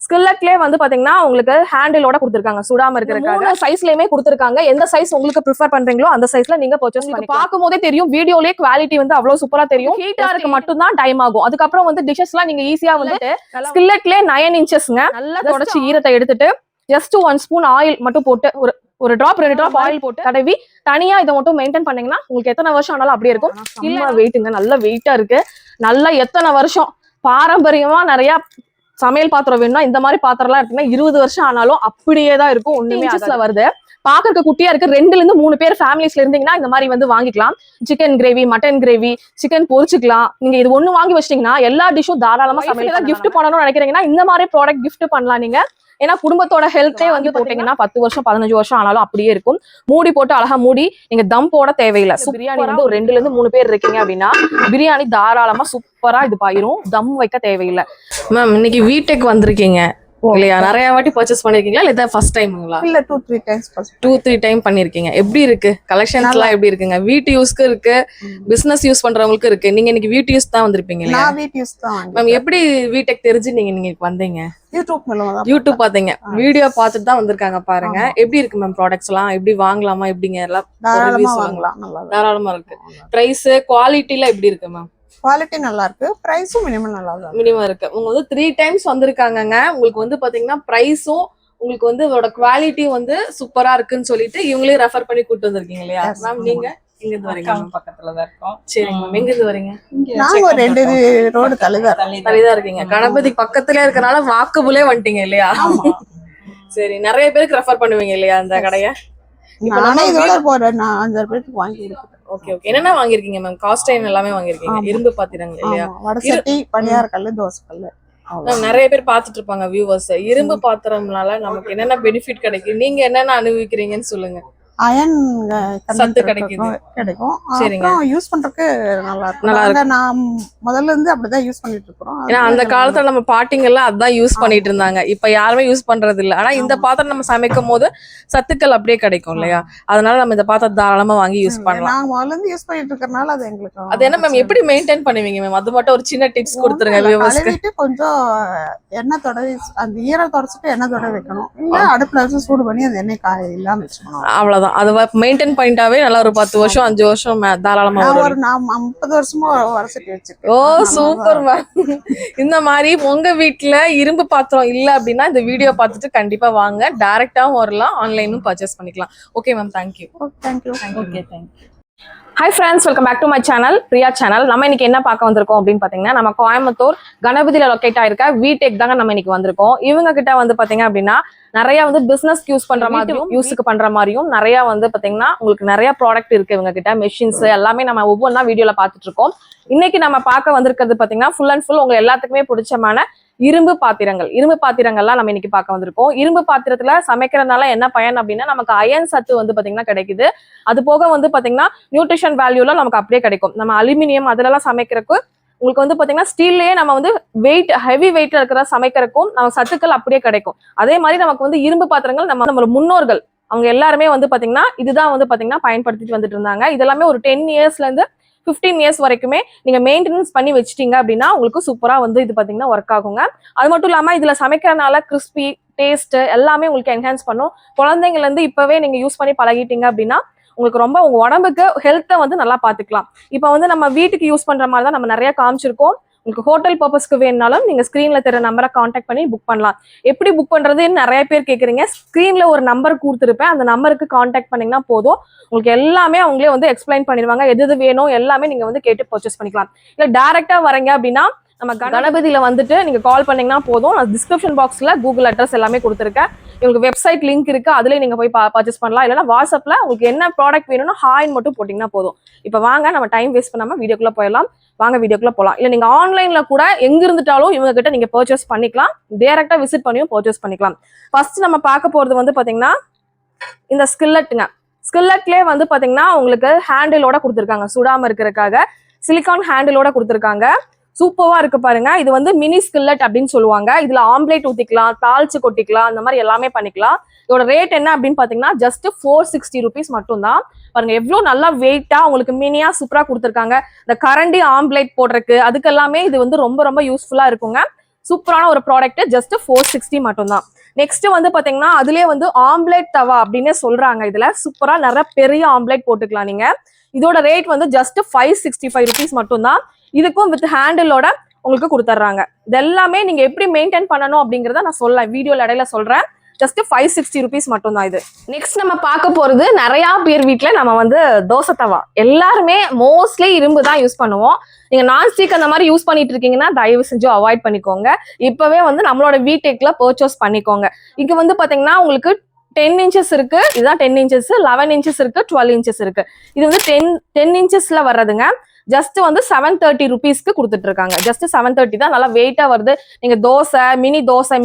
ஸ்கில்லட்லயே வந்து பாத்தீங்கன்னா உங்களுக்கு ஹேண்டிலோட கொடுத்துருக்காங்க, சுடாம இருக்கிறதுக்காக. சைஸ்லயுமே கொடுத்துருக்காங்க. எந்த சைஸ் உங்களுக்கு ப்ரிஃபர் பண்றீங்களோ அந்த சைஸ்ல நீங்க பர்ச்சேஸ் பண்ணி பார்க்கும் போதே தெரியும். வீடியோலயே குவாலிட்டி வந்து அவ்வளவு சூப்பரா தெரியும். ஹீட்டா இருக்கு மட்டும் தான் டைம் ஆகும். அதுக்கப்புறம் வந்து டிஷஸ்லாம் நீங்க ஈஸியா வந்து ஸ்கில்லட்லயே 9 இன்ச்சஸ்ங்க. நல்லா தொடச்சி ஈரத்தை எடுத்துட்டு ஜஸ்ட் 1 ஸ்பூன் ஆயில் மட்டும் போட்டு ஒரு டிராப் 2 டிராப் ஆயில் போட்டு தடவி தனியா இதை மட்டும் மெயின்டைன் பண்ணீங்கன்னா உங்களுக்கு எத்தனை வருஷம் ஆனாலும் அப்படியே இருக்கும். இல்ல வெயிட்டுங்க, நல்ல வெயிட்டா இருக்கு. நல்லா எத்தனை வருஷம் பாரம்பரியமா நிறைய சமையல் பாத்திரம் வேணும்னா இந்த மாதிரி பாத்திரம்லாம் இருக்குன்னா 20 வருஷம் ஆனாலும் அப்படியே தான் இருக்கும். ஒண்ணுமே வருது. பாக்குறதுக்கு குட்டியா இருக்கு. 2ல இருந்து 3 பேர் ஃபேமிலிஸ்ல இருந்தீங்கன்னா இந்த மாதிரி வந்து வாங்கிக்கலாம். Chicken gravy, mutton gravy, chicken பொரிச்சுக்கலாம். நீங்க இது ஒண்ணு வாங்கி வச்சிட்டீங்கன்னா எல்லா டிஷ்ஷும் தாராளமா சமையல். கிஃப்ட் பண்ணணும்னு நினைக்கிறீங்கன்னா இந்த மாதிரி ப்ராடக்ட் கிஃப்ட் பண்ணலாம் நீங்க. ஏன்னா குடும்பத்தோட ஹெல்த்தே வந்து போட்டீங்கன்னா 10 வருஷம் 15 வருஷம் ஆனாலும் அப்படியே இருக்கும். மூடி போட்டு அழகா மூடி நீங்க தம் போட தேவையில்லை. பிரியாணி வந்து ஒரு 2ல இருந்து 3 பேர் இருக்கீங்க அப்படின்னா பிரியாணி தாராளமா சூப்பரா இது பாயிரும். தம் வைக்க தேவையில்லை. மேம் இன்னைக்கு வீட்டுக்கு வந்திருக்கீங்க இல்லையா? நிறைய வாட்டி பர்ச்சேஸ் பண்ணிருக்கீங்களா இல்ல ஃபர்ஸ்ட் டைம்ங்களா? இல்ல 2-3 டைம்ஸ் 2-3 டைம் பண்ணிருக்கீங்க. எப்படி இருக்கு கலெக்ஷன்ஸ் எல்லாம்? எப்படி இருக்குங்க? வீட்டு யூஸ்க்கு இருக்கு, பிசினஸ் யூஸ் பண்றவங்களுக்கு இருக்கு. நீங்க இன்னைக்கு வீட்டு யூஸ் தான் வந்திருப்பீங்க இல்லையா? நான் வீட்டு யூஸ் தான். மேம் எப்படி வீட்டுக்கு தெரிஞ்சு நீங்க வந்தீங்க? யூடியூப் பாத்தீங்க, வீடியோ பார்த்துட்டு தான் வந்திருக்காங்க பாருங்க. எப்படி இருக்கு மேம் ப்ராடக்ட்ஸ் எல்லாம்? எப்படி வாங்கலாமா எப்படிங்க? எல்லாம் தாராளமா இருக்கு. பிரைஸ் குவாலிட்டி எல்லாம் எப்படி இருக்கு மேம்? குவாலிட்டி நல்லா இருக்கு, பிரைஸும் மினிமம் நல்லா இருக்கு. மினிமம் இருக்கு. உங்க வந்து 3 டைம்ஸ் வந்திருக்காங்கங்க. உங்களுக்கு வந்து பாத்தீங்கன்னா பிரைஸும் உங்களுக்கு வந்து இதோட குவாலிட்டி வந்து சூப்பரா இருக்குன்னு சொல்லிட்டு இவங்களே ரெஃபர் பண்ணி கூட்டு வந்திருக்கீங்க இல்லையா மேம்? நீங்க எங்க இருந்து வரீங்க? பக்கத்துல தான் இருக்கோம். சரிங்க மேம். எங்க இருந்து வரீங்க? நாங்க ஒரு 2 ரோடு தள்ளிதான் இருக்கீங்க. கணபதி பக்கத்துல இருக்கனால வாக்கபுலே வந்துட்டீங்க இல்லையா? சரி, நிறைய பேருக்கு ரெஃபர் பண்ணுவீங்க இல்லையா அந்த கடைய? நானே இதோட போறேன். நான் 5 பேருக்கு வாங்கி இருக்கேன். Okay okay. என்னென்ன வாங்கிருக்கீங்க மேம்? காஸ்ட் டைம் எல்லாமே வாங்கிருக்கீங்க. இரும்பு பாத்திரங்கள் இல்லையா? வடசட்டி, பனியார கல்லு, தோசை கல்லு. நிறைய பேர் பாத்துட்டு இருப்பாங்க வியூவர்ஸ். இரும்பு பாத்திரம்னால நமக்கு என்னென்ன பெனிஃபிட் கிடைக்கும், நீங்க என்னென்ன அனுபவிக்கிறீங்கன்னு சொல்லுங்க. அயன் சத்து கிடைக்கும். அப்புறம் யூஸ் பண்றதுக்கு நல்லா இருக்கு. நான் முதல்ல இருந்து அப்படிதான் யூஸ் பண்ணிட்டு இருக்கோம். ஏன்னா அந்த காலத்துல நம்ம பாட்டிங்க எல்லாம் அதான் யூஸ் பண்ணிட்டு இருந்தாங்க. இப்ப யாருமே யூஸ் பண்றது இல்ல. ஆனா இந்த பாத்திரம் நம்ம சமைக்கும் போது சத்துக்கள் அப்படியே கிடைக்கும் இல்லையா? அதனால நம்ம இந்த பாத்திரம் தாராளமா வாங்கி யூஸ் பண்ணலாம். நான் முதல்ல இருந்து யூஸ் பண்ணிட்டு இருக்கறனால அது எங்களுக்கு. அது என்ன மேம் எப்படி மெயின்டைன் பண்ணுவீங்க மேம்? அது மட்டும் ஒரு சின்ன டிப்ஸ் கொடுத்துருங்க வியூவர்ஸ்க்கு. கொஞ்சம் எண்ணெய் தடவி அந்த ஈரம் தொடச்சிட்டு எண்ணெய் தடவி வைக்கணும். இல்ல அடுப்புல வச்சு சூடு பண்ணி அந்த எண்ணெய் காய இல்லாம வச்சுக்கணும். அவ்வளவுதான். அது மெயின்டைன் பண்ணிட்டாவே நல்லா ஒரு 10 வருஷம் 5 வருஷம் தாராளமா வரும். நான் 30 வருஷமா வடசட்டி வச்சிருக்கேன். ஓ சூப்பர் மேம். இந்த மாதிரி உங்க வீட்டுல இரும்பு பாத்திரம் இல்ல அப்படின்னா இந்த வீடியோ பார்த்துட்டு கண்டிப்பா வாங்க. டைரக்டாவும் வரலாம், ஆன்லைனும் பர்ச்சேஸ் பண்ணிக்கலாம். Okay ma'am, thank you. Okay, thank you. Hi friends, welcome back to my channel, Priya channel. நம்ம இன்னைக்கு என்ன பார்க்க வந்திருக்கோம் அப்படின்னு பாத்தீங்கன்னா, நம்ம கோயம்புத்தூர் கணபதியில லொக்கேட் ஆயிருக்க வீடெக் தாங்க நம்ம இன்னைக்கு வந்திருக்கோம். இவங்க கிட்ட வந்து பாத்தீங்க அப்படின்னா நிறைய வந்து பிசினஸ் யூஸ் பண்ற மாதிரியும் யூஸுக்கு பண்ற மாதிரியும் நிறைய வந்து பாத்தீங்கன்னா உங்களுக்கு நிறைய ப்ராடக்ட் இருக்கு இவங்க கிட்ட. மெஷின்ஸ் எல்லாமே நம்ம ஒவ்வொன்றா வீடியோல பாத்துட்டு இருக்கோம். இன்னைக்கு நம்ம பார்க்க வந்திருக்கிறது பாத்தீங்கன்னா ஃபுல் அண்ட் ஃபுல் உங்க எல்லாத்துக்குமே பிடிச்சமான இரும்பு பாத்திரங்கள்லாம் நம்ம இன்னைக்கு பார்க்க வந்திருக்கோம். இரும்பு பாத்திரத்துல சமைக்கிறதுனால என்ன பயன் அப்படின்னா நமக்கு அயன் சத்து வந்து பாத்தீங்கன்னா கிடைக்குது. அது போக வந்து பாத்தீங்கன்னா நியூட்ரிஷன் வேல்யூல நமக்கு அப்படியே கிடைக்கும். நம்ம அலுமினியம் அதுலலாம் சமைக்கிறதுக்கு உங்களுக்கு வந்து பாத்தீங்கன்னா ஸ்டீல்லயே நம்ம வந்து ஹெவி வெயிட்ல இருக்கிற சமைக்கிறதுக்கும் நம்ம சத்துக்கள் அப்படியே கிடைக்கும். அதே மாதிரி நமக்கு வந்து இரும்பு பாத்திரங்கள் நம்ம முன்னோர்கள் அவங்க எல்லாருமே வந்து பாத்தீங்கன்னா இதுதான் வந்து பாத்தீங்கன்னா பயன்படுத்திட்டு வந்துட்டு இருந்தாங்க. இதெல்லாமே ஒரு 10 இயர்ஸ்ல இருந்து 15 இயர்ஸ் வரைக்குமே நீங்க மெயின்டெனன்ஸ் பண்ணி வச்சிட்டீங்க அப்படின்னா உங்களுக்கு சூப்பரா வந்து இது பாத்தீங்கன்னா ஒர்க் ஆகுங்க. அது மட்டும் இல்லாம இதுல சமைக்கிறதுனால கிறிஸ்பி டேஸ்ட் எல்லாமே உங்களுக்கு என்ஹான்ஸ் பண்ணும். குழந்தைங்கள்ல இருந்து இப்பவே நீங்க யூஸ் பண்ணி பழகிட்டீங்க அப்படின்னா உங்களுக்கு ரொம்ப உங்க உடம்புக்கு ஹெல்த்தை வந்து நல்லா பாத்துக்கலாம். இப்ப வந்து நம்ம வீட்டுக்கு யூஸ் பண்ற மாதிரி தான் நம்ம நிறைய காமிச்சிருக்கோம். உங்களுக்கு ஹோட்டல் பர்பஸ்க்கு வேணுனாலும் நீங்க ஸ்கிரீன்ல தெரிய நம்பரை கான்டாக்ட் பண்ணி புக் பண்ணலாம். எப்படி புக் பண்றதுன்னு நிறைய பேர் கேக்குறீங்க. ஸ்கிரீன்ல ஒரு நம்பர் கொடுத்துருப்பேன், அந்த நம்பருக்கு கான்டாக்ட் பண்ணீங்கன்னா போதும். உங்களுக்கு எல்லாமே அவங்களே வந்து எக்ஸ்பிளைன் பண்ணிடுவாங்க. எது வேணும் எல்லாமே நீங்க வந்து கேட்டு பர்ச்சேஸ் பண்ணிக்கலாம். இல்ல டைரக்டா வரீங்க அப்படின்னா நம்ம கணபதியில வந்துட்டு நீங்க கால் பண்ணீங்கன்னா போதும். நான் டிஸ்கிரிப்ஷன் பாக்ஸ்ல கூகுள் அட்ரஸ் எல்லாமே கொடுத்துருக்கேன். உங்களுக்கு வெப்சைட் லிங்க் இருக்கு, அதுல நீங்க போய் பர்ச்சேஸ் பண்ணலாம். இல்லைன்னா வாட்ஸ்அப்ல உங்களுக்கு என்ன ப்ராடக்ட் வேணும்னா ஹாய்ன்னு மட்டும் போட்டீங்கன்னா போதும். இப்ப வாங்க நம்ம டைம் வேஸ்ட் பண்ணாம வீடியோக்குள்ள போயிடலாம். வாங்க வீடியோக்குள்ள போகலாம். இல்ல நீங்க ஆன்லைன்ல கூட எங்க இருந்துட்டாலும் இவங்க கிட்ட நீங்க பர்ச்சேஸ் பண்ணிக்கலாம். டைரக்டா விசிட் பண்ணியும் பர்ச்சேஸ் பண்ணிக்கலாம். ஃபர்ஸ்ட் நம்ம பார்க்க போறது வந்து பாத்தீங்கன்னா இந்த ஸ்கில்லட்டுங்க. ஸ்கில்லட்லயே வந்து பாத்தீங்கன்னா உங்களுக்கு ஹேண்டிலோட கொடுத்துருக்காங்க. சுடாம இருக்கிறதுக்காக சிலிகான் ஹேண்டிலோட கொடுத்துருக்காங்க. சூப்பரா இருக்கு பாருங்க. இது வந்து மினி ஸ்கில்லட் அப்படின்னு சொல்லுவாங்க. இதுல ஆம்லேட் ஊத்திக்கலாம், தாளிச்சு கொட்டிக்கலாம், அந்த மாதிரி எல்லாமே பண்ணிக்கலாம். இதோட ரேட் என்ன அப்படின்னு பாத்தீங்கன்னா ஜஸ்ட் 460 rupees மட்டும் தான். பாருங்க எவ்வளவு நல்லா வெயிட்டா உங்களுக்கு மினியா சூப்பரா கொடுத்துருக்காங்க. இந்த கரண்டி ஆம்லேட் போடுறதுக்கு அதுக்கு எல்லாமே இது வந்து ரொம்ப ரொம்ப யூஸ்ஃபுல்லா இருக்குங்க. சூப்பரான ஒரு ப்ராடக்ட், ஜஸ்ட் 460 மட்டும் தான். நெக்ஸ்ட் வந்து பாத்தீங்கன்னா அதுலயே வந்து ஆம்லெட் தவா அப்படின்னு சொல்றாங்க. இதுல சூப்பரா நிறைய பெரிய ஆம்லெட் போட்டுக்கலாம் நீங்க. இதோட ரேட் வந்து ஜஸ்ட் 565 rupees மட்டும் தான். இதுக்கும் வித் ஹேண்டிலோட உங்களுக்கு கொடுத்துட்றாங்க. இது எல்லாமே நீங்க எப்படி மெயின்டைன் பண்ணணும் அப்படிங்கறத நான் வீடியோல இடையில சொல்றேன். ஜஸ்ட் 560 rupees மட்டும் தான் இது. நெக்ஸ்ட் நம்ம பார்க்க போறது, நிறைய பேர் வீட்டுல நம்ம வந்து தோசை தவா எல்லாருமே மோஸ்ட்லி இரும்பு தான் யூஸ் பண்ணுவோம். நீங்க நான்ஸ்டிக் அந்த மாதிரி யூஸ் பண்ணிட்டு இருக்கீங்கன்னா தயவு செஞ்சு அவாய்ட் பண்ணிக்கோங்க. இப்பவே வந்து நம்மளோட வீடெக்ல பர்ச்சேஸ் பண்ணிக்கோங்க. இங்க வந்து பாத்தீங்கன்னா உங்களுக்கு 10 inches இருக்கு, இதுதான் 10 inches, 11 inches இருக்கு, 12 inches இருக்கு. இது வந்து 10 inchesல வர்றதுங்க. ஜஸ்ட் வந்து 730 rupeesக்கு கொடுத்துட்டு இருக்காங்க. ஜஸ்ட் 730 தான். நல்லா வெயிட்டா வருது. நீங்க தோசை,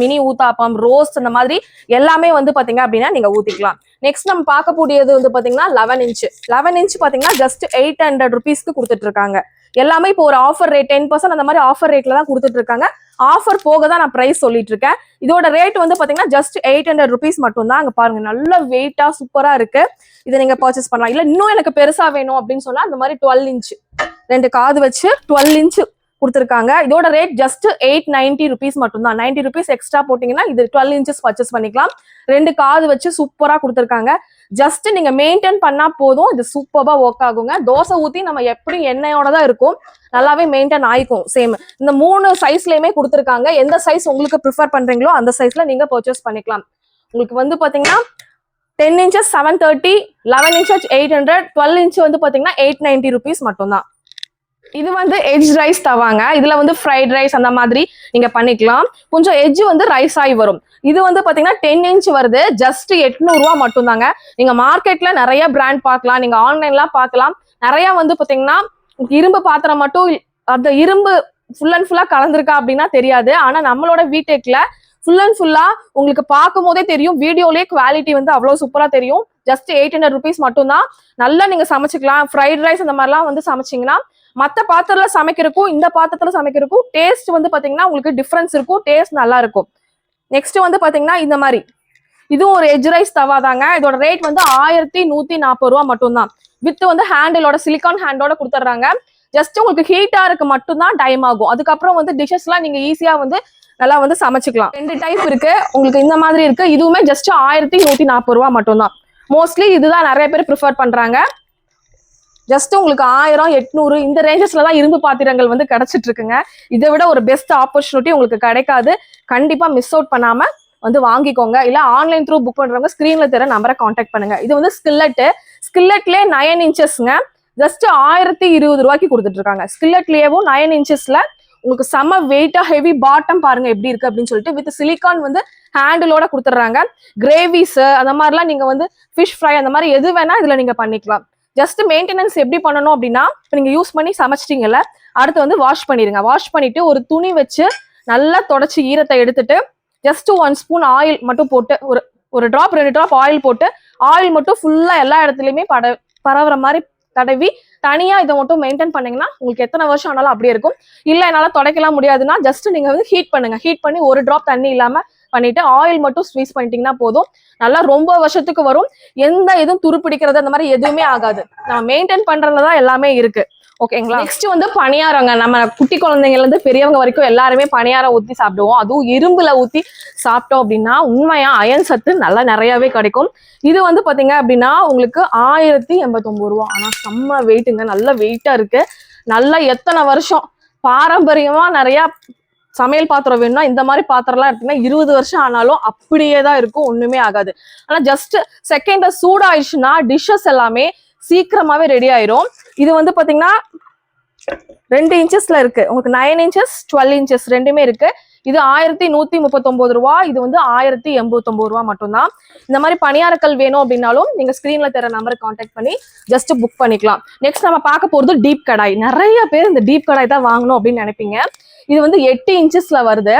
மினி ஊத்தாப்பம், ரோஸ்ட் அந்த மாதிரி எல்லாமே வந்து பாத்தீங்க அப்படின்னா நீங்க ஊத்திக்கலாம். நெக்ஸ்ட் நம்ம பார்க்க கூடியது வந்து பாத்தீங்கன்னா 11 inch பாத்தீங்கன்னா ஜஸ்ட் 800 rupeesக்கு கொடுத்துட்டு இருக்காங்க. எல்லாமே இப்போ ஒரு ஆஃபர் ரேட் 10% அந்த மாதிரி ஆஃபர் ரேட்ல தான் கொடுத்துட்டு இருக்காங்க. ஆஃபர் போக தான் நான் பிரைஸ் சொல்லிட்டு இருக்கேன். இதோட ரேட் வந்து பாத்தீங்கன்னா ஜஸ்ட் 800 rupees மட்டும் தான். அங்க பாருங்க நல்ல வெயிட்டா சூப்பரா இருக்கு. இதை நீங்க பர்ச்சேஸ் பண்ணலாம். இல்ல இன்னும் எனக்கு பெருசா வேணும் அப்படின்னு சொன்னா அந்த மாதிரி 12 inch 2 காது வச்சு 12 inch கொடுத்துருக்காங்க. இதோட ரேட் ஜஸ்ட் 890 rupees மட்டும் தான். 90 rupees எக்ஸ்ட்ரா போட்டீங்கன்னா இது 12 inches பர்ச்சேஸ் பண்ணிக்கலாம். 2 காது வச்சு சூப்பரா கொடுத்துருக்காங்க. ஜஸ்ட் நீங்க மெயின்டைன் பண்ணா போதும், இது சூப்பரா ஒர்க் ஆகுங்க. தோசை ஊத்தி நம்ம எப்படி எண்ணெயோட தான் இருக்கும், நல்லாவே மெயின்டைன் ஆயிக்கும். சேம் இந்த 3 சைஸ்லயுமே கொடுத்துருக்காங்க. எந்த சைஸ் உங்களுக்கு ப்ரிஃபர் பண்றீங்களோ அந்த சைஸ்ல நீங்க பர்ச்சேஸ் பண்ணிக்கலாம். உங்களுக்கு வந்து பாத்தீங்கன்னா 10 inches 730, 11 inches 800, 12 inch வந்து பாத்தீங்கன்னா 890 rupees மட்டும் தான். இது வந்து எட்ஜ் ரைஸ் தவாங்க. இதுல வந்து ஃப்ரைட் ரைஸ் அந்த மாதிரி நீங்க பண்ணிக்கலாம். கொஞ்சம் எட்ஜ் வந்து ரைஸ் ஆகி வரும். இது வந்து பாத்தீங்கன்னா 10 inch வருது. ஜஸ்ட் 800 ரூபா மட்டும் தாங்க. நீங்க மார்க்கெட்ல நிறைய பிராண்ட் பார்க்கலாம், நீங்க ஆன்லைன்ல பார்க்கலாம். நிறைய வந்து பாத்தீங்கன்னா இரும்பு பாத்திரம் மட்டும், அந்த இரும்பு ஃபுல் அண்ட் ஃபுல்லா கலந்துருக்கா அப்படின்னா தெரியாது. ஆனா நம்மளோட வீடெக்ல ஃபுல் அண்ட் ஃபுல்லா உங்களுக்கு பார்க்கும் போதே தெரியும். வீடியோலயே குவாலிட்டி வந்து அவ்வளவு சூப்பரா தெரியும். ஜஸ்ட் 800 rupees மட்டும் தான். நல்லா நீங்க சமைச்சுக்கலாம். ஃப்ரைட் ரைஸ் அந்த மாதிரிலாம் வந்து சமைச்சிங்கன்னா மற்ற பாத்திரத்துல சமைக்கிறதுக்கும் இந்த பாத்திரத்துல சமைக்கிறதுக்கும் டேஸ்ட் வந்து பாத்தீங்கன்னா உங்களுக்கு டிஃபரன்ஸ் இருக்கும். டேஸ்ட் நல்லா இருக்கும். நெக்ஸ்ட் வந்து பாத்தீங்கன்னா இந்த மாதிரி இதுவும் ஒரு எட்ஜ் ரைஸ் தவா தாங்க. இதோட ரேட் வந்து 1140 ரூபா மட்டும் தான். வித் வந்து ஹேண்டிலோட, சிலிகான் ஹேண்டோட கொடுத்துட்றாங்க. ஜஸ்ட் உங்களுக்கு ஹீட்டா இருக்கு மட்டும் தான் டைம் ஆகும். அதுக்கப்புறம் வந்து டிஷஸ் எல்லாம் நீங்க ஈஸியா வந்து நல்லா வந்து சமைச்சுக்கலாம். 2 டைப் இருக்கு உங்களுக்கு. இந்த மாதிரி இருக்கு. இதுவுமே ஜஸ்ட் 1140 ரூபா மட்டும் தான். மோஸ்ட்லி இதுதான் நிறைய பேர் ப்ரிஃபர் பண்றாங்க. ஜஸ்ட் உங்களுக்கு 1000, 800 இந்த ரேஞ்சஸ்ல தான் இரும்பு பாத்திரங்கள் வந்து கிடைச்சிட்டு இருக்குங்க. இதை விட ஒரு பெஸ்ட் ஆப்பர்ச்சுனிட்டி உங்களுக்கு கிடைக்காது. கண்டிப்பா மிஸ் அவுட் பண்ணாம வந்து வாங்கிக்கோங்க. இல்ல ஆன்லைன் த்ரூ புக் பண்றவங்க ஸ்கிரீன்ல தெரிய நம்பரை கான்டாக்ட் பண்ணுங்க. இது வந்து ஸ்கில்லட்லயே 9 inchesங்க. ஜஸ்ட் 1020 ரூபாய்க்கு கொடுத்துட்டு இருக்காங்க. ஸ்கில்லட்லயேவும் 9 inchesல உங்களுக்கு செம வெயிட்டா ஹெவி பாட்டம் பாருங்க எப்படி இருக்கு அப்படின்னு சொல்லிட்டு வித் சிலிகான் வந்து ஹேண்டிலோட கொடுத்துட்றாங்க. கிரேவிஸ் அந்த மாதிரிலாம் நீங்க வந்து ஃபிஷ் ஃப்ரை அந்த மாதிரி எது வேணா இதுல நீங்க பண்ணிக்கலாம். ஜஸ்ட் மெயின்டெனன்ஸ் எப்படி பண்ணணும் அப்படின்னா, நீங்க யூஸ் பண்ணி சமைச்சிட்டீங்கல்ல, அடுத்து வந்து வாஷ் பண்ணிடுங்க. வாஷ் பண்ணிட்டு ஒரு துணி வச்சு நல்லா தொடச்சி ஈரத்தை எடுத்துட்டு ஜஸ்ட் 1 spoon ஆயில் மட்டும் போட்டு ஒரு டிராப் 2 drop ஆயில் போட்டு ஆயில் மட்டும் ஃபுல்லா எல்லா இடத்துலயுமே பரவுற மாதிரி தடவி தனியா இதை மட்டும் மெயின்டைன் பண்ணீங்கன்னா உங்களுக்கு எத்தனை வருஷம் ஆனாலும் அப்படியே இருக்கும். இல்ல என்னால துடைக்கலாம் முடியாதுன்னா ஜஸ்ட் நீங்க வந்து ஹீட் பண்ணுங்க. ஹீட் பண்ணி ஒரு டிராப் தண்ணி இல்லாம பண்ணிட்டு ஆயில் மட்டும் ஸ்வீஸ் பண்ணிட்டீங்கன்னா போதும். நல்லா ரொம்ப வருஷத்துக்கு வரும். எந்த இதுவும் துருப்பிடிக்கிறது அந்த மாதிரி எதுவுமே ஆகாது. நம்ம மெயின்டைன் பண்றதுலதான் எல்லாமே இருக்கு. ஓகேங்களா? நெக்ஸ்ட் வந்து பணியாரங்க. நம்ம குட்டி குழந்தைங்கல இருந்து பெரியவங்க வரைக்கும் எல்லாருமே பணியாரம் ஊத்தி சாப்பிடுவோம். அதுவும் இரும்புல ஊத்தி சாப்பிட்டோம் அப்படின்னா உண்மையா அயன் சத்து நல்லா நிறையவே கிடைக்கும். இது வந்து பாத்தீங்க அப்படின்னா உங்களுக்கு 1089 ரூபா. ஆனா செம்ம வெயிட்டுங்க. நல்ல வெயிட்டா இருக்கு. நல்லா எத்தனை வருஷம் பாரம்பரியமா நிறைய சமையல் பாத்திரம் வேணும்னா இந்த மாதிரி பாத்திரம்லாம் இருக்குன்னா 20 வருஷம் ஆனாலும் அப்படியே தான் இருக்கும். ஒண்ணுமே ஆகாது. ஆனா ஜஸ்ட் செகண்ட்ல சூடாயிடுச்சுன்னா டிஷ்ஷஸ் எல்லாமே சீக்கிரமாவே ரெடி ஆயிரும். இது வந்து பாத்தீங்கன்னா 2 inchesல இருக்கு. உங்களுக்கு 9 inches 12 inches ரெண்டுமே இருக்கு. இது 1139 ரூபா. இது வந்து 1089 ரூபா மட்டும்தான். இந்த மாதிரி பணியாரக்கல் வேணும் அப்படின்னாலும் நீங்க ஸ்கிரீன்ல தர நம்பரை கான்டாக்ட் பண்ணி ஜஸ்ட் புக் பண்ணிக்கலாம். நெக்ஸ்ட் நம்ம பார்க்க போறது டீப் கடாய். நிறைய பேர் இந்த டீப் கடாய் தான் வாங்கணும் அப்படின்னு நினைப்பீங்க. இது வந்து 8 inchesல வருது.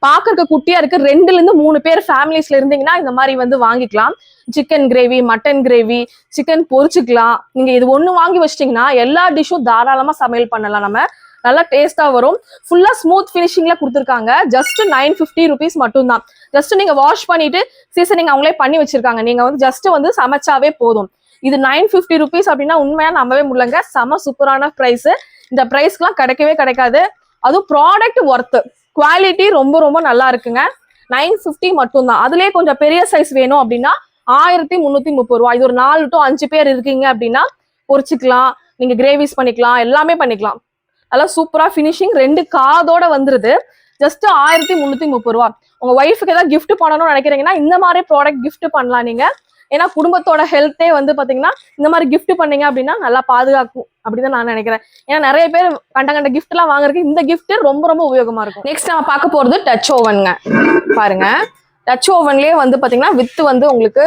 பாக்குறதுக்கு குட்டியா இருக்கு. 2ல இருந்து 3 பேர் ஃபேமிலிஸ்ல இருந்தீங்கன்னா இந்த மாதிரி வந்து வாங்கிக்கலாம். Chicken gravy, mutton gravy, chicken பொரிச்சுக்கலாம். நீங்க இது ஒண்ணு வாங்கி வச்சிட்டீங்கன்னா எல்லா டிஷ்ஷும் தாராளமா சமையல் பண்ணலாம். நம்ம நல்லா டேஸ்டா வரும். ஃபுல்லா ஸ்மூத் ஃபினிஷிங்ல கொடுத்துருக்காங்க. ஜஸ்ட் 950 rupees மட்டும் தான். ஜஸ்ட் நீங்க வாஷ் பண்ணிட்டு சீசனிங் அவங்களே பண்ணி வச்சிருக்காங்க. நீங்க வந்து ஜஸ்ட் வந்து சமைச்சாவே போதும். இது 950 rupees அப்படின்னா உண்மையா நம்பவே முடியலங்க. செம சூப்பரான பிரைஸ். இந்த பிரைஸ்க்குலாம் கிடைக்கவே கிடைக்காது. அதுவும் ப்ராடக்ட் ஒர்த்து. குவாலிட்டி ரொம்ப ரொம்ப நல்லா இருக்குங்க. 950 மட்டும்தான். அதுலயே கொஞ்சம் பெரிய சைஸ் வேணும் அப்படின்னா 1330 ரூபா. இது ஒரு 4 to 5 பேர் இருக்கீங்க அப்படின்னா பொரிச்சுக்கலாம், நீங்க கிரேவிஸ் பண்ணிக்கலாம், எல்லாமே பண்ணிக்கலாம். நல்லா சூப்பரா ஃபினிஷிங் 2 காதோட வந்துருது. ஜஸ்ட் 1330 ரூபா. உங்க ஒய்ஃபுக்கு ஏதாவது கிஃப்ட் பண்ணணும்னு நினைக்கிறீங்கன்னா இந்த மாதிரி ப்ராடக்ட் கிஃப்ட் பண்ணலாம் நீங்க. ஏன்னா குடும்பத்தோட ஹெல்த்தே வந்து பாத்தீங்கன்னா இந்த மாதிரி கிஃப்ட் பண்ணீங்க அப்படின்னா நல்லா பாதுகாக்கும் அப்படின்னு நான் நினைக்கிறேன். ஏன்னா நிறைய பேர் கண்ட கிஃப்ட் எல்லாம் வாங்குறதுக்கு இந்த கிஃப்ட் ரொம்ப ரொம்ப உபயோகமா இருக்கும். நெக்ஸ்ட் நம்ம பார்க்க போறது டச் ஓவன்ங்க. பாருங்க, டச் ஓவன்லயே வந்து பாத்தீங்கன்னா வித் வந்து உங்களுக்கு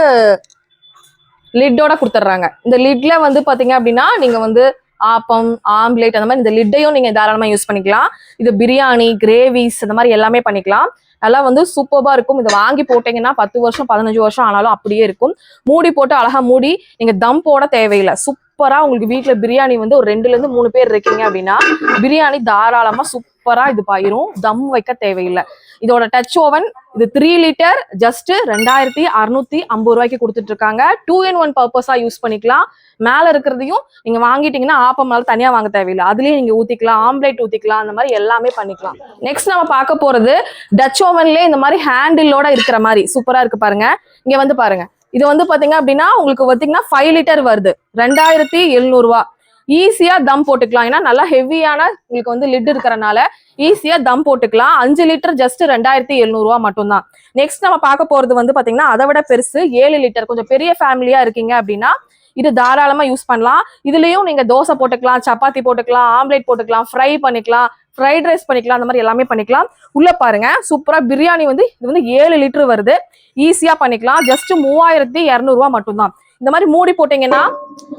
லிட்டோட கொடுத்துட்றாங்க. இந்த லிட்ல வந்து பாத்தீங்க அப்படின்னா நீங்க வந்து ஆப்பம், ஆம்லேட் அந்த மாதிரி இந்த லிட்டையும் நீங்க தாராளமா யூஸ் பண்ணிக்கலாம். இது பிரியாணி, கிரேவிஸ் அந்த மாதிரி எல்லாமே பண்ணிக்கலாம். நல்லா வந்து சூப்பர்பா இருக்கும். இதை வாங்கி போட்டீங்கன்னா 10 வருஷம் 15 வருஷம் ஆனாலும் அப்படியே இருக்கும். மூடி போட்டு அழகா மூடி நீங்க தம் போட தேவையில்லை. சூப்பரா உங்களுக்கு வீட்டுல பிரியாணி வந்து ஒரு 2 to 3 பேர் இருக்கீங்க அப்படின்னா பிரியாணி தாராளமா சூப்பரா இது பாயிரும். தம் வைக்க தேவையில்லை. இதோட டச் ஓவன் இது 3 லிட்டர் ஜஸ்ட் 2650 ரூபாய்க்கு கொடுத்துட்டு இருக்காங்க. 2-in-1 பர்பஸா யூஸ் பண்ணிக்கலாம். மேல இருக்கிறதையும் நீங்க வாங்கிட்டீங்கன்னா ஆப்பம் மேல தனியா வாங்க தேவையில்லை. அதுலயே நீங்க ஊத்திக்கலாம், ஆம்லேட் ஊத்திக்கலாம், அந்த மாதிரி எல்லாமே பண்ணிக்கலாம். நெக்ஸ்ட் நம்ம பார்க்க போறது டச் ஓவன்லயே இந்த மாதிரி ஹேண்டிலோட இருக்கிற மாதிரி சூப்பரா இருக்கு பாருங்க. இங்க வந்து பாருங்க, இது வந்து பாத்தீங்க அப்படின்னா உங்களுக்கு பாத்தீங்கன்னா 5 லிட்டர் வருது, 2700 ரூபா. ஈஸியா தம் போட்டுக்கலாம். ஏன்னா நல்லா ஹெவியான உங்களுக்கு வந்து லிட் இருக்கிறனால ஈஸியா தம் போட்டுக்கலாம். 5 லிட்டர் ஜஸ்ட் 2700 ரூபா மட்டும்தான். நெக்ஸ்ட் நம்ம பார்க்க போறது வந்து பாத்தீங்கன்னா அதை விட பெருசு 7 லிட்டர். கொஞ்சம் பெரிய ஃபேமிலியா இருக்கீங்க அப்படின்னா இது தாராளமா யூஸ் பண்ணலாம். இதுலயும் நீங்க தோசை போட்டுக்கலாம், சப்பாத்தி போட்டுக்கலாம், ஆம்லேட் போட்டுக்கலாம், ஃப்ரை பண்ணிக்கலாம், ஃப்ரைட் ரைஸ் பண்ணிக்கலாம், அந்த மாதிரி எல்லாமே பண்ணிக்கலாம். உள்ள பாருங்க சூப்பரா பிரியாணி வந்து இது வந்து 7 லிட்டர் வருது. ஈஸியா பண்ணிக்கலாம். ஜஸ்ட் 3200 ரூபா மட்டும்தான். இந்த மாதிரி மூடி போட்டீங்கன்னா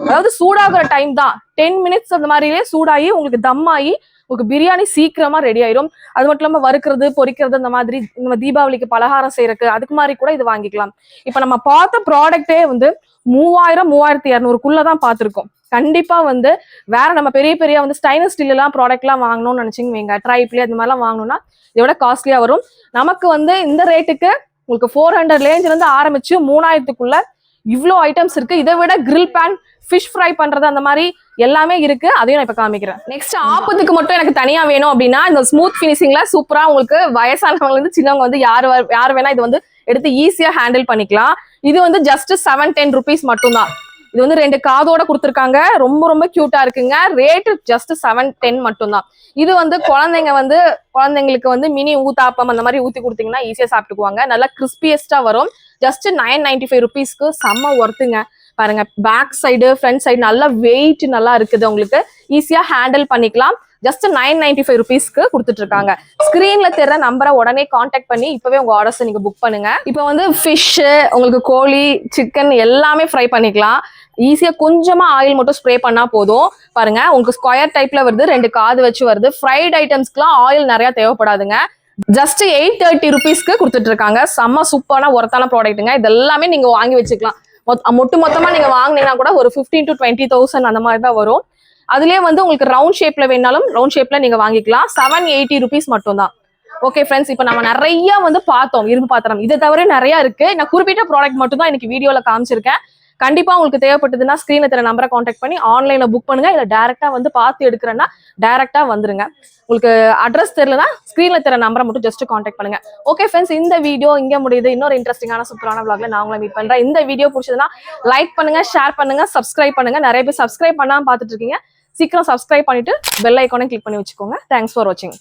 அதாவது சூடாகிற டைம் தான் 10 மினிட்ஸ் அந்த மாதிரியே சூடாகி உங்களுக்கு தம் ஆகி உங்களுக்கு பிரியாணி சீக்கிரமா ரெடி ஆயிரும். அது மட்டும் இல்லாம வறுக்கிறது, பொரிக்கிறது, அந்த மாதிரி நம்ம தீபாவளிக்கு பலகாரம் செய்யறதுக்கு அதுக்கு மாதிரி கூட இது வாங்கிக்கலாம். இப்ப நம்ம பார்த்த ப்ராடக்டே வந்து 3000-3200 பார்த்திருக்கோம். கண்டிப்பா வந்து வேற நம்ம பெரிய பெரிய வந்து ஸ்டைனஸ் ஸ்டீல் எல்லாம் ப்ராடக்ட் எல்லாம் வாங்கணும்னு நினைச்சீங்க வைங்க, ட்ரைப்ளே அந்த மாதிரிலாம் வாங்கணும்னா இதோட காஸ்ட்லியா வரும். நமக்கு வந்து இந்த ரேட்டுக்கு உங்களுக்கு 400 ரேஞ்சில இருந்து ஆரம்பிச்சு 3000க்குள்ள இவ்வளோ ஐட்டம்ஸ் இருக்கு. இதை விட கிரில் பேன், ஃபிஷ் ஃப்ரை பண்றது அந்த மாதிரி எல்லாமே இருக்கு. அதையும் நான் இப்ப காமிக்கிறேன். நெக்ஸ்ட் ஆப்பத்துக்கு மட்டும் எனக்கு தனியா வேணும் அப்படின்னா இந்த ஸ்மூத் ஃபினிஷிங்ல சூப்பரா உங்களுக்கு வயசானவங்க இருந்து சின்னவங்க வந்து யார் வேணா இது வந்து எடுத்து ஈஸியா ஹேண்டில் பண்ணிக்கலாம். இது வந்து ஜஸ்ட் 710 rupees மட்டும்தான். இது வந்து 2 காதோட கொடுத்துருக்காங்க. ரொம்ப ரொம்ப கியூட்டா இருக்குங்க. ரேட் ஜஸ்ட் 710 மட்டும்தான். இது வந்து குழந்தைங்களுக்கு வந்து மினி ஊத்தாப்பம் அந்த மாதிரி ஊத்தி கொடுத்தீங்கன்னா ஈஸியா சாப்பிட்டுக்குவாங்க. நல்லா கிறிஸ்பியஸ்டா வரும். ஜஸ்ட் 995 rupeesக்கு செம்ம ஒர்த்துங்க. பாருங்க, பேக் சைடு ஃப்ரண்ட் சைடு நல்லா வெயிட் நல்லா இருக்குது. உங்களுக்கு ஈஸியா ஹேண்டில் பண்ணிக்கலாம். ஜஸ்ட் 995 rupeesக்கு கொடுத்துட்டு இருக்காங்க. ஸ்கிரீன்ல தெரியற நம்பரை உடனே கான்டாக்ட் பண்ணி இப்பவே உங்க ஆர்டர்ஸ் நீங்க புக் பண்ணுங்க. இப்போ வந்து ஃபிஷ், உங்களுக்கு கோழி, சிக்கன் எல்லாமே ஃப்ரை பண்ணிக்கலாம். ஈஸியா கொஞ்சமா ஆயில் மட்டும் ஸ்ப்ரே பண்ணா போதும். பாருங்க, உங்களுக்கு ஸ்கொயர் டைப்ல வருது, 2 காது வச்சு வருது. ஃப்ரைட் ஐட்டம்ஸ்க்குலாம் ஆயில் நிறைய தேவைப்படாதுங்க. ஜஸ்ட் 830 rupeesக்கு கொடுத்துட்டு இருக்காங்க. செம்ம சூப்பரான ஒர்த்தான ப்ராடக்ட்டுங்க. இது எல்லாமே நீங்க வாங்கி வச்சுக்கலாம். மொத்தமா நீங்க வாங்கினீங்கன்னா கூட ஒரு 15,000 to 20,000 அந்த மாதிரி தான் வரும். அதுலயே வந்து உங்களுக்கு ரவுண்ட் ஷேப்ல வேணாலும் ரவுண்ட் ஷேப்ல நீங்க வாங்கிக்கலாம். 780 rupees மட்டும் தான். ஓகே ஃப்ரெண்ட்ஸ், இப்போ நம்ம நிறைய வந்து பார்த்தோம் இரும்பு பாத்திரம். இதை தவிர நிறைய இருக்கு. நான் குறிப்பிட்ட ப்ராடக்ட் மட்டும் தான் இன்னைக்கு வீடியோல காமிச்சிருக்கேன். கண்டிப்பா உங்களுக்கு தேவைப்பட்டதுன்னா ஸ்கிரீன்ல தெரிய நம்பரை கான்டாக்ட் பண்ணி ஆன்லைன்ல புக் பண்ணுங்க. இல்ல டைரக்டா வந்து பார்த்து எடுக்கிறேன்னா டைரக்டா வந்துருங்க. உங்களுக்கு அட்ரஸ் தெரியலனா ஸ்கிரீன்ல தெரிய நம்பரை மட்டும் ஜஸ்ட் கான்டாக்ட் பண்ணுங்க. ஓகே ஃப்ரெண்ட்ஸ், இந்த வீடியோ இங்க முடியுது. இன்னொரு இன்ட்ரெஸ்டிங்கான சூப்பரான vlogல நான் உங்களை மீட் பண்றேன். இந்த வீடியோ பிடிச்சதுன்னா லைக் பண்ணுங்க, ஷேர் பண்ணுங்க, சப்ஸ்கிரைப் பண்ணுங்க. நிறைய பேர் சப்ஸ்கிரைப் பண்ணாம பார்த்துட்டு இருக்கீங்க. சீக்கிரம் சப்ஸ்கிரைப் பண்ணிட்டு பெல் ஐக்கானை கிளிக் பண்ணி வச்சுக்கோங்க. தேங்க்ஸ் ஃபார் வாட்சிங்.